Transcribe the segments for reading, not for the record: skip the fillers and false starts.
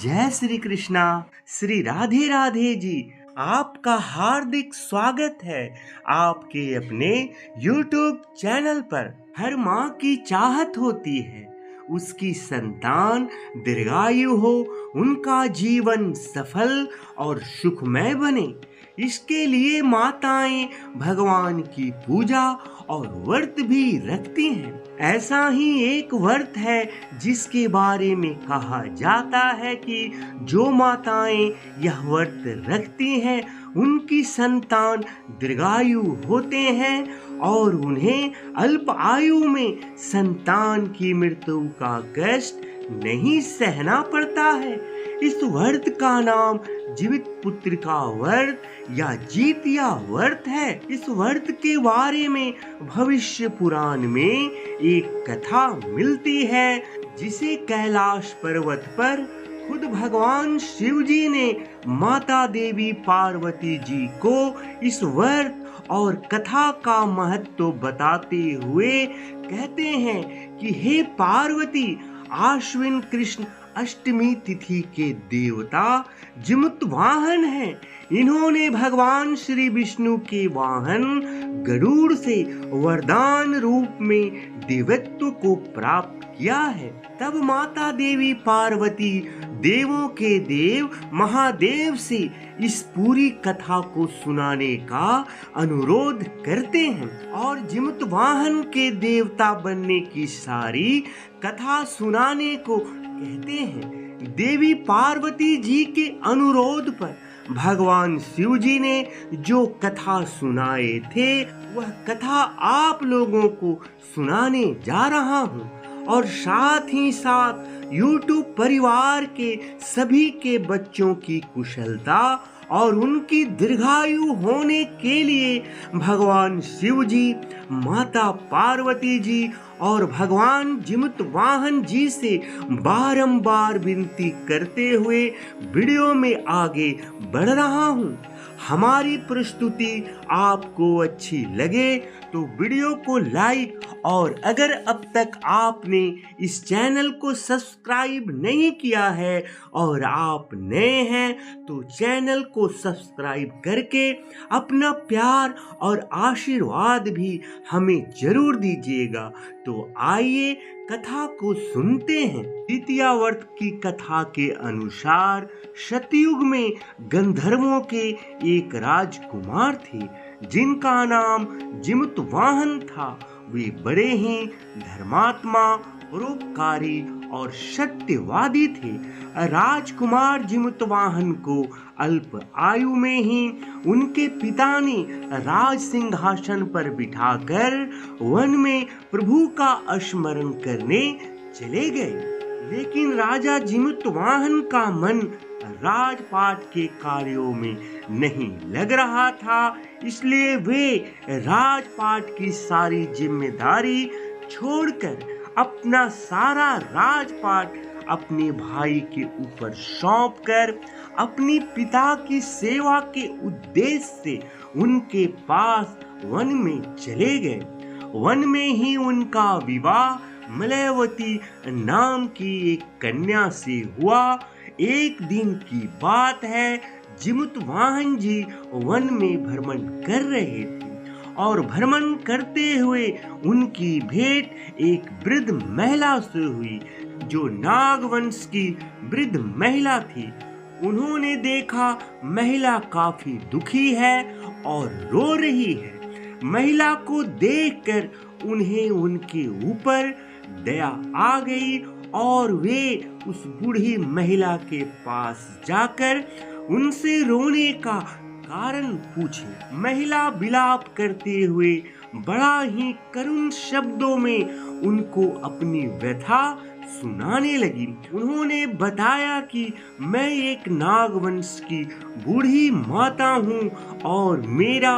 जय श्री कृष्णा। श्री राधे राधे जी, आपका हार्दिक स्वागत है आपके अपने YouTube चैनल पर। हर माँ की चाहत होती है उसकी संतान दीर्घायु हो, उनका जीवन सफल और सुखमय बने। इसके लिए माताएं भगवान की पूजा और व्रत भी रखती हैं। ऐसा ही एक व्रत है जिसके बारे में कहा जाता है कि जो माताएं यह व्रत रखती हैं उनकी संतान दीर्घायु होते हैं और उन्हें अल्प आयु में संतान की मृत्यु का कष्ट नहीं सहना पड़ता है। इस व्रत का नाम जीवित पुत्र का व्रत या जीतिया व्रत है। इस व्रत के बारे में भविष्य पुराण में एक कथा मिलती है जिसे कैलाश पर्वत पर खुद भगवान शिव जी ने माता देवी पार्वती जी को इस व्रत और कथा का महत्व बताते हुए कहते हैं कि हे पार्वती, आश्विन कृष्ण अष्टमी तिथि के देवता जिमुत वाहन हैं। इन्होंने भगवान श्री विष्णु के वाहन गरुड़ से वरदान रूप में देवत्व को प्राप्त किया है। तब माता देवी पार्वती देवों के देव महादेव से इस पूरी कथा को सुनाने का अनुरोध करते हैं और जिमुत वाहन के देवता बनने की सारी कथा सुनाने को कहते हैं। देवी पार्वती जी के अनुरोध पर भगवान शिव जी ने जो कथा सुनाए थे वह कथा आप लोगों को सुनाने जा रहा हूँ और साथ ही साथ YouTube परिवार के सभी के बच्चों की कुशलता और उनकी दीर्घायु होने के लिए भगवान शिव जी, माता पार्वती जी और भगवान जिमुत वाहन जी से बारंबार विनती करते हुए वीडियो में आगे बढ़ रहा हूँ। हमारी प्रस्तुति आपको अच्छी लगे तो वीडियो को लाइक और अगर अब तक आपने इस चैनल को सब्सक्राइब नहीं किया है और आप नए हैं तो चैनल को सब्सक्राइब करके अपना प्यार और आशीर्वाद भी हमें जरूर दीजिएगा। तो आइए कथा को सुनते हैं। द्वितीया व्रत की कथा के अनुसार सतयुग में गंधर्वों के एक राजकुमार थे जिनका नाम जिमुत वाहन था। वे बड़े ही धर्मात्मा, परोपकारी और सत्यवादी थे। राजकुमार जिमुत वाहन को अल्प आयु में ही उनके पिता ने राज सिंहासन पर बिठाकर वन में प्रभु का स्मरण करने चले गए। लेकिन राजा जिमुत वाहन का मन राजपाट के कार्यों में नहीं लग रहा था, इसलिए वे राजपाट की सारी जिम्मेदारी छोड़कर अपना सारा राजपाट अपने भाई के ऊपर सौंपकर अपनी पिता की सेवा के उद्देश्य से उनके पास वन में चले गए। वन में ही उनका विवाह मलयवती नाम की एक कन्या से हुआ। एक दिन की बात है, जिमुत वाहन जी वन में भ्रमण कर रहे थे और भ्रमण करते हुए उनकी भेंट एक वृद्ध महिला से हुई जो नागवंश की वृद्ध महिला थी। उन्होंने देखा महिला काफी दुखी है और रो रही है। महिला को देखकर उन्हें उनके ऊपर दया आ गई और वे उस बूढ़ी महिला के पास जाकर उनसे रोने का कारण पूछे। महिला विलाप करते हुए बड़ा ही करुण शब्दों में उनको अपनी व्यथा सुनाने लगी। उन्होंने बताया कि मैं एक नागवंश की बूढ़ी माता हूँ और मेरा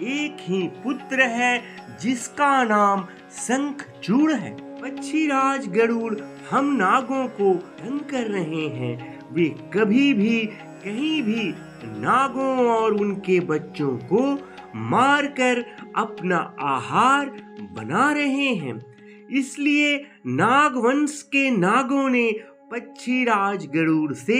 एक ही पुत्र है जिसका नाम शंखचूड़ है। पक्षीराज गरुड़ हम नागों को तंग कर रहे हैं। वे कभी भी कहीं भी नागों और उनके बच्चों को मारकर अपना आहार बना रहे हैं। इसलिए नागवंश के नागों ने पक्षीराज गरुड़ से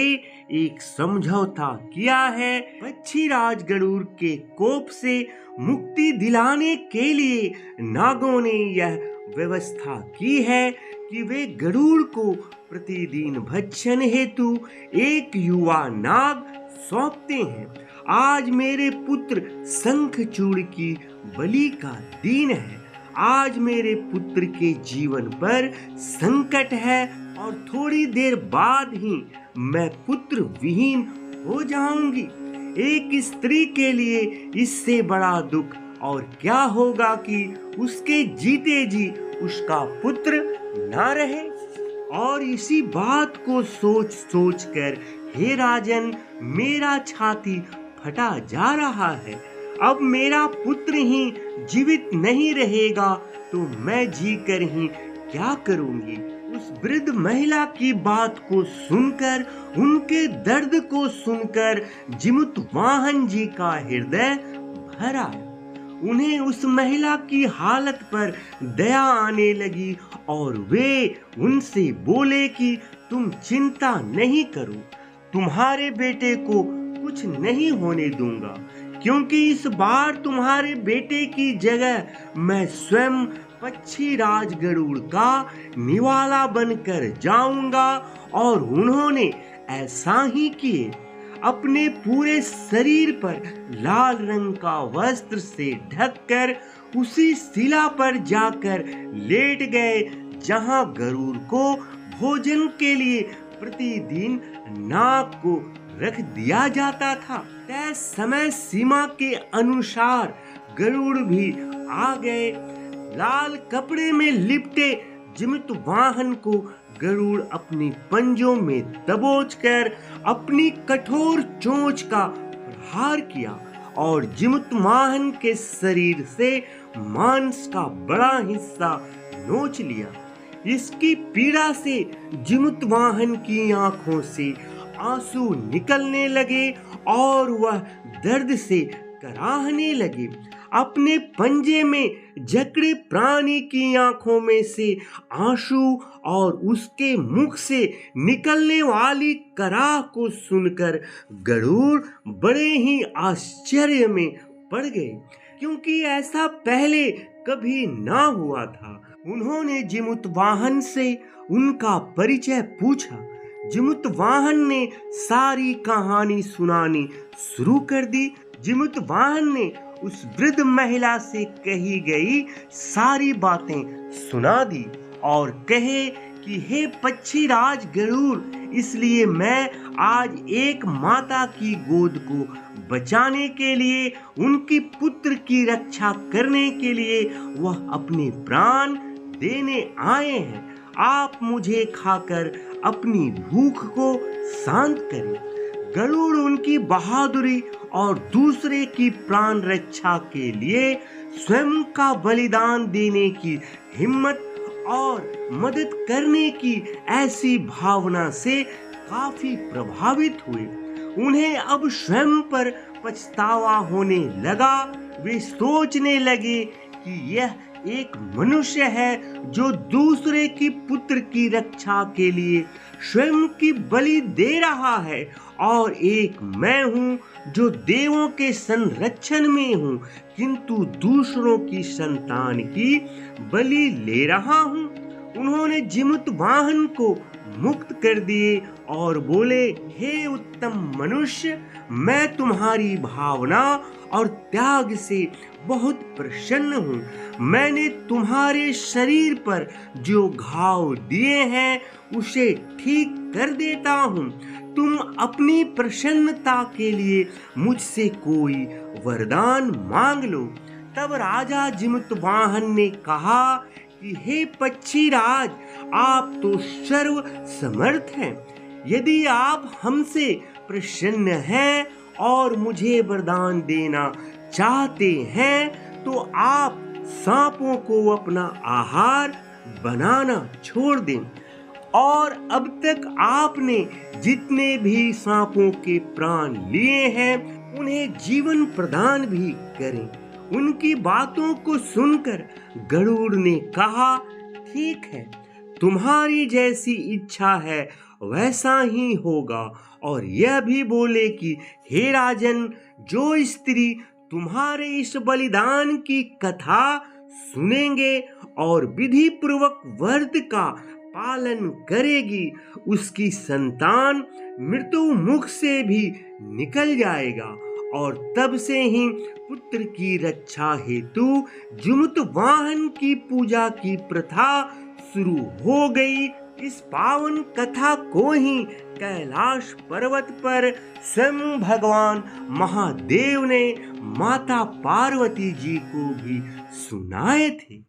एक समझौता किया है। पक्षीराज गरुड़ के कोप से मुक्ति दिलाने के लिए नागों ने यह व्यवस्था की है कि वे गरुड़ को प्रतिदिन भक्षण हेतु एक युवा नाग सौंपते हैं। आज मेरे पुत्र शंखचूड़ की बलि का दिन है। आज मेरे पुत्र के जीवन पर संकट है और थोड़ी देर बाद ही मैं पुत्र विहीन हो जाऊंगी। एक स्त्री के लिए इससे बड़ा दुख और क्या होगा कि उसके जीते जी उसका पुत्र ना रहे। और इसी बात को सोच सोच कर हे राजन, मेरा छाती फटा जा रहा है। अब मेरा पुत्र ही जीवित नहीं रहेगा तो मैं जीकर ही क्या करूंगी। उस वृद्ध महिला की बात को सुनकर, उनके दर्द को सुनकर जिमुतवाहन जी का हृदय भर आया। उन्हें उस महिला की हालत पर दया आने लगी और वे उनसे बोले कि तुम चिंता नहीं करो, तुम्हारे बेटे को कुछ नहीं होने दूंगा, क्योंकि इस बार तुम्हारे बेटे की जगह मैं स्वयं पक्षीराज गरुड़ का निवाला बनकर जाऊंगा। और उन्होंने ऐसा ही किए। अपने पूरे शरीर पर लाल रंग का वस्त्र से ढककर उसी शिला पर जाकर लेट गए जहां गरुड़ को भोजन के लिए प्रतिदिन नाग को रख दिया जाता था। तय समय सीमा के अनुसार गरुड़ भी आ गए। लाल कपड़े में लिपटे जिमुतवाहन को गरुड़ अपनी पंजों में दबोचकर अपनी कठोर चोंच का प्रहार किया और जिमुतवाहन के शरीर से मांस का बड़ा हिस्सा नोच लिया। इसकी पीड़ा से जिमुतवाहन की आंखों से आंसू निकलने लगे और वह दर्द से कराहने लगे। अपने पंजे में जकड़े प्राणी की आंखों में से आंसू और उसके मुख से निकलने वाली कराह को सुनकर गरुड़ बड़े ही आश्चर्य में पड़ गए, क्योंकि ऐसा पहले कभी ना हुआ था। उन्होंने जिमुतवाहन से उनका परिचय पूछा। जिमुतवाहन ने सारी कहानी सुनानी शुरू कर दी। जिमुतवाहन ने उस वृद्ध महिला से कही गई सारी बातें सुना दी और कहे कि हे पक्षीराज गरुड़, इसलिए मैं आज एक माता की गोद को बचाने के लिए, उनकी पुत्र की रक्षा करने के लिए वह अपने प्राण देने आए हैं। आप मुझे खाकर अपनी भूख को शांत करें। गरुड़ उनकी बहादुरी और दूसरे की प्राण रक्षा के लिए स्वयं का बलिदान देने की हिम्मत और मदद करने की ऐसी भावना से काफी प्रभावित हुए। उन्हें अब स्वयं पर पछतावा होने लगा। वे सोचने लगे कि यह एक मनुष्य है जो दूसरे की पुत्र की रक्षा के लिए स्वयं की बलि दे रहा है, और एक मैं हूँ जो देवों के संरक्षण में हूँ किंतु दूसरों की संतान की बलि ले रहा हूँ। उन्होंने जिमुतवाहन को मुक्त कर दिए और बोले, हे उत्तम मनुष्य, मैं तुम्हारी भावना और त्याग से बहुत प्रसन्न हूँ। मैंने तुम्हारे शरीर पर जो घाव दिए हैं उसे ठीक कर देता हूँ। तुम अपनी प्रसन्नता के लिए मुझसे कोई वरदान मांग लो। तब राजा जिमुतवाहन ने कहा कि हे पक्षीराज, आप तो सर्व समर्थ हैं। यदि आप हमसे प्रसन्न हैं और मुझे वरदान देना चाहते हैं तो आप सांपों को अपना आहार बनाना छोड़ दें, और अब तक आपने जितने भी सांपों के प्राण लिए हैं उन्हें जीवन प्रदान भी करें। उनकी बातों को सुनकर गरुड़ ने कहा, ठीक है, तुम्हारी जैसी इच्छा है वैसा ही होगा। और यह भी बोले कि हे राजन, जो स्त्री तुम्हारे इस बलिदान की कथा सुनेंगे और विधि पूर्वक व्रत का पालन करेगी, उसकी संतान मृत्यु मुख से भी निकल जाएगा। और तब से ही पुत्र की रक्षा हेतु जुमुत वाहन की पूजा की प्रथा शुरू हो गई। इस पावन कथा को ही कैलाश पर्वत पर स्वयं भगवान महादेव ने माता पार्वती जी को भी सुनाए थे।